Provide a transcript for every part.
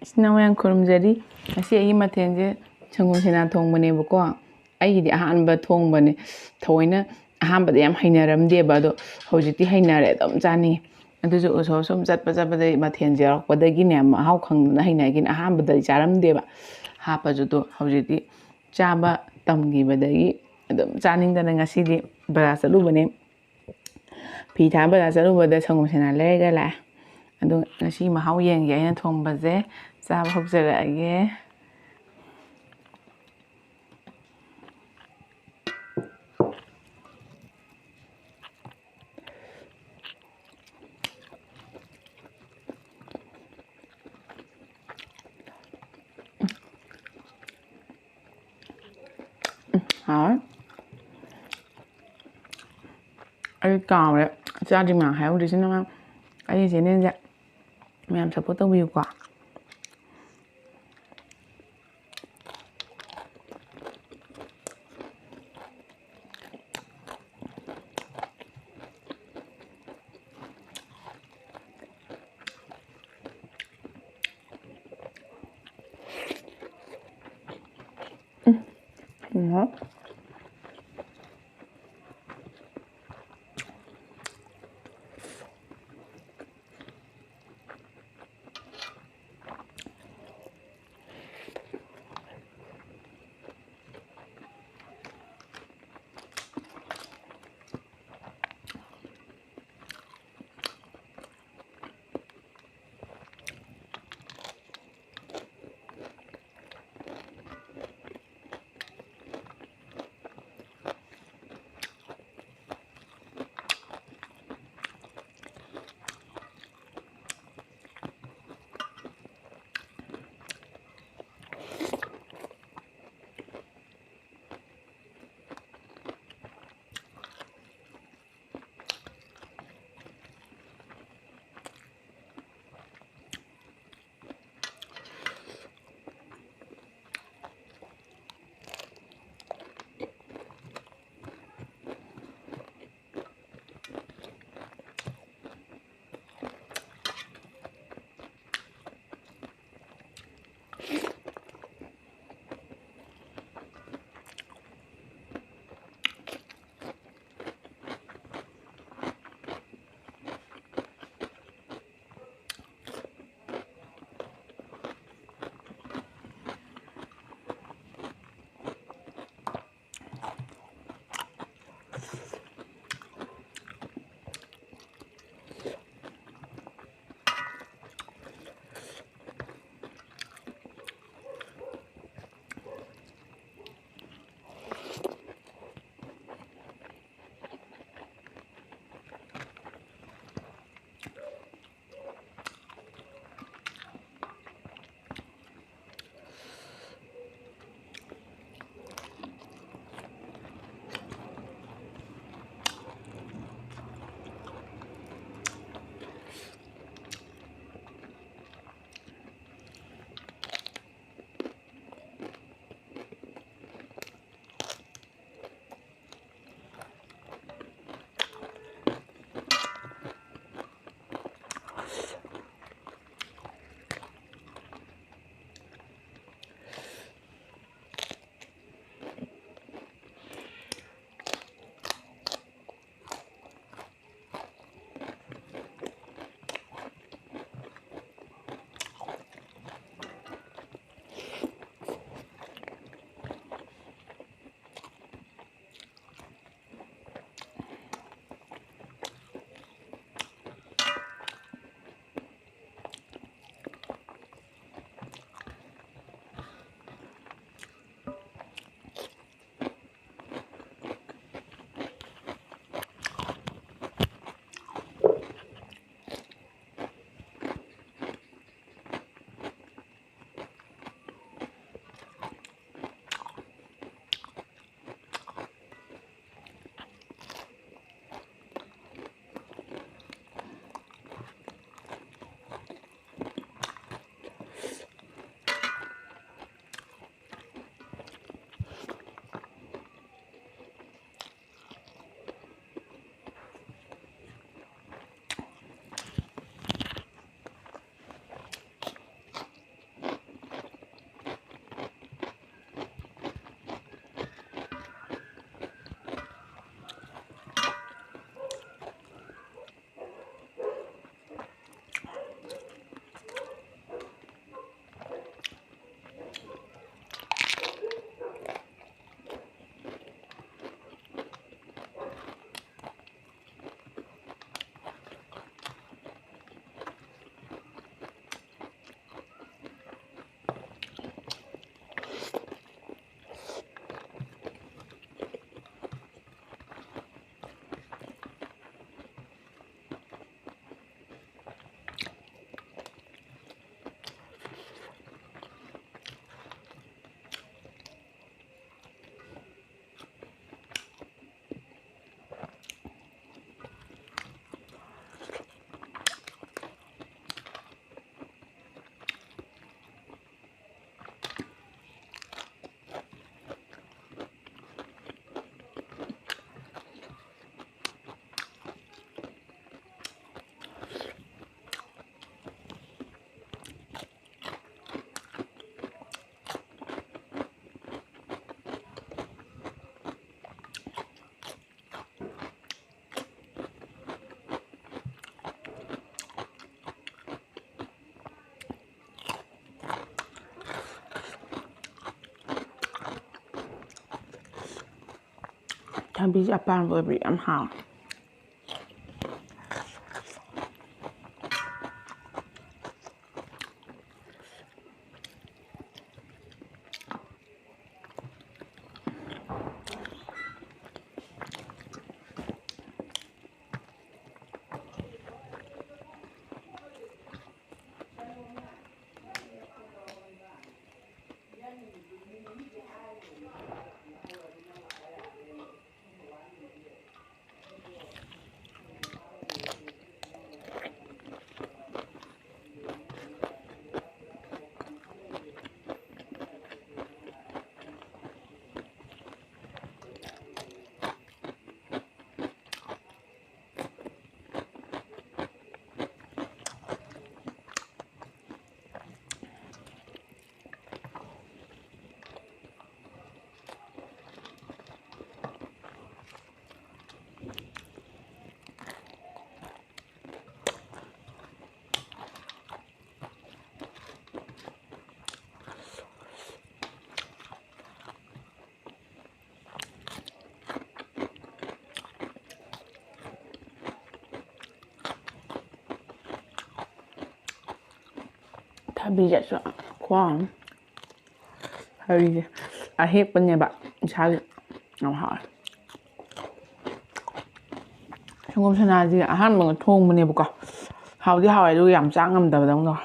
ꯏꯆꯤꯟ ꯃꯌꯥꯝ ꯈꯨꯔꯨꯝꯖꯔꯤ ꯉꯁꯤ ꯑꯩꯒꯤ ꯃꯊꯦꯜꯁꯦ ꯁꯪꯒꯣꯝ ꯁꯦꯅꯥ ꯊꯣꯡꯕꯅꯦꯕꯀꯣ ꯑꯩꯒꯤꯗꯤ ꯑꯍꯥꯟꯕ ꯊꯣꯡꯕꯅꯦ ꯊꯑꯣꯏꯅ ꯑꯍꯥꯟꯕꯗ ꯌꯥꯝ ꯍꯩꯅꯔꯝꯗꯦꯕ ꯑꯗꯣ ꯍꯧꯖꯤꯛꯇꯤ ꯍꯩꯅꯔꯦ ꯑꯗꯨꯝ ꯆꯥꯅꯤꯡꯉꯤ ꯑꯗꯨꯁꯨ ꯎꯁꯣꯞ ꯁꯨꯝ ꯆꯠꯄꯗꯒꯤ ꯃꯊꯦꯜꯁꯦ ꯌꯥꯎꯔꯛꯄꯗꯒꯤꯅꯦ ꯃꯍꯥꯎ ꯈꯪꯗꯅ ꯍꯩꯅꯈꯤꯅꯦ ꯑꯍꯥꯟꯕꯗꯗꯤ ꯆꯥꯔꯝꯗꯦꯕ ꯍꯥꯞꯄꯁꯨꯗꯣ ꯍꯧꯖꯤꯛꯇꯤ ꯆꯥꯕ ꯇꯝꯈꯤꯕꯗꯒꯤ ꯑꯗꯨꯝ ꯆꯥꯅꯤꯡꯗꯅ ꯉꯁꯤꯗꯤ ꯕꯖꯥꯔ ꯆꯠꯂꯨꯕꯅꯦ ꯐꯤ ꯊꯥ ꯕꯖꯥꯔ ꯆꯠꯂꯨꯕꯗ ꯁꯪꯒꯣꯝ ꯁꯦꯅꯥ ꯂꯩꯔꯒ ꯂꯥꯛꯑꯦ ꯑꯗꯣ ꯉꯁꯤ ꯃꯍꯥꯎ ꯌꯦꯡꯒꯦ ꯑꯩꯅ ꯊꯣꯡꯕꯁꯦ ꯆꯥꯕ ꯍꯧꯖꯔꯛꯑꯒꯦ ꯍꯥꯎ ꯑꯩ ꯀꯥꯎꯔꯦ ꯆꯥꯗ꯭ꯔꯤ ꯃꯌꯥꯝ ꯍꯥꯏꯍꯧꯗ꯭ꯔꯤꯁꯤꯅ ꯑꯩꯒꯤ ꯆꯦꯅꯦꯜꯁꯦ ꯃꯌꯥꯝ ꯁꯞꯄꯣꯔꯠ ꯇꯧꯕꯤꯌꯨꯀꯣ ꯊꯕꯤꯁꯦ ꯑꯄꯥꯝꯕ ꯑꯣꯏꯕ ꯌꯥꯝ ꯍꯥꯎꯋꯦ ꯊꯕꯤꯁꯦ ꯈꯨꯍꯥꯎ ꯊꯕꯤꯁꯦ ꯑꯍꯦꯛꯄꯅꯦꯕ ꯏꯁꯥꯒꯤ ꯌꯥꯝ ꯍꯥꯎꯋꯦ ꯁꯪꯒꯣꯝ ꯁꯅꯥꯁꯦ ꯑꯍꯥꯟꯕ ꯊꯣꯡꯕꯅꯦꯕꯀꯣ ꯍꯥꯎꯗꯤ ꯍꯥꯎꯋꯦ ꯑꯗꯨꯒ ꯌꯥꯝ ꯆꯥ ꯉꯝꯗꯕꯗꯧꯅ ꯇꯧꯋꯦ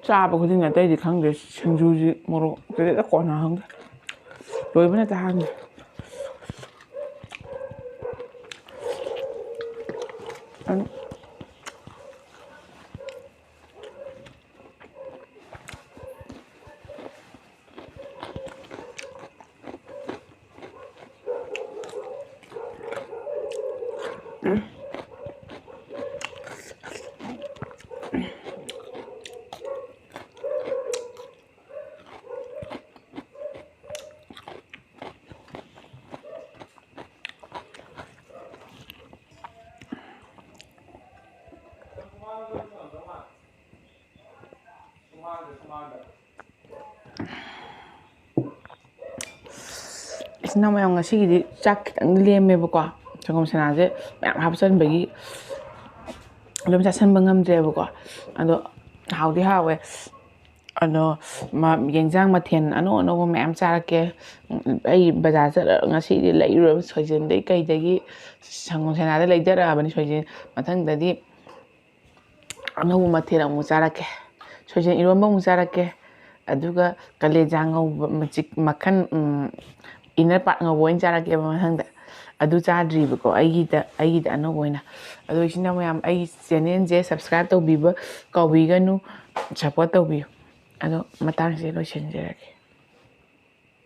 ꯆꯥꯕ ꯈꯨꯗꯤꯡ ꯑꯇꯩꯗꯤ ꯈꯪꯗꯦ ꯁꯤꯡꯖꯨꯁꯤ ꯃꯣꯔꯣꯛ ꯀꯩꯀꯩꯗ ꯀꯣꯟꯅ ꯈꯪꯗꯦ ꯂꯣꯏꯕ ꯅꯠꯇꯦ ꯈꯪꯗꯦ ꯏꯆꯤꯟ ꯏꯅꯥꯎ ꯃꯌꯥꯝ ꯉꯁꯤꯒꯤꯗꯤ ꯆꯥꯛ ꯈꯤꯇꯪ ꯂꯦꯝꯃꯦꯕꯀꯣ ꯁꯪꯒꯣꯝ ꯁꯅꯥꯁꯦ ꯃꯌꯥꯝ ꯍꯥꯞꯆꯟꯕꯒꯤ ꯑꯗꯨꯝ ꯆꯥꯁꯟꯕ ꯉꯝꯗ꯭ꯔꯦꯕꯀꯣ ꯑꯗꯣ ꯍꯥꯎꯗꯤ ꯍꯥꯎꯋꯦ ꯑꯗꯣ ꯌꯦꯟꯖꯥꯡ ꯃꯊꯦꯜ ꯑꯅꯧ ꯑꯅꯧꯕ ꯃꯌꯥꯝ ꯆꯥꯔꯛꯀꯦ ꯑꯩ ꯕꯖꯥꯔ ꯆꯠꯂꯒ ꯉꯁꯤꯗꯤ ꯂꯩꯔꯨꯔꯕ ꯁꯣꯏꯖꯤꯟꯗꯒꯤ ꯀꯩꯗꯒꯤ ꯁꯪꯒꯣꯝ ꯁꯅꯥꯗ ꯂꯩꯊꯔꯛꯑꯕꯅꯤ ꯁꯣꯏꯖꯤꯟ ꯃꯊꯪꯗꯗꯤ ꯑꯅꯧꯕ ꯃꯊꯦꯜ ꯑꯃꯨꯛ ꯆꯥꯔꯛꯀꯦ ꯁꯣꯏꯖꯤꯟ ꯏꯔꯣꯟꯕ ꯑꯃꯨꯛ ꯆꯥꯔꯛꯀꯦ ꯑꯗꯨꯒ ꯀꯂꯦꯖꯥ ꯉꯧꯕ ꯃꯈꯜ ꯏꯅꯔ ꯄꯥꯔꯠ ꯉꯧꯕ ꯑꯣꯏꯅ ꯆꯥꯔꯛꯀꯦꯕ ꯃꯊꯪꯗ ꯑꯗꯨ ꯆꯥꯗ꯭ꯔꯤꯕꯀꯣ ꯑꯩꯒꯤꯗ ꯑꯅꯧꯕ ꯑꯣꯏꯅ ꯑꯗꯣ ꯏꯆꯤꯟ ꯏꯅꯥꯎ ꯃꯌꯥꯝ ꯑꯩ ꯆꯦꯅꯦꯜꯁꯦ ꯁꯕꯁꯀ꯭ꯔꯥꯏꯕ ꯇꯧꯕꯤꯕ ꯀꯥꯎꯕꯤꯒꯅꯨ ꯁꯞꯄꯣꯔꯠ ꯇꯧꯕꯤꯌꯨ ꯑꯗꯣ ꯃꯇꯥꯡꯁꯦ ꯂꯣꯏꯁꯤꯟꯖꯔꯒꯦ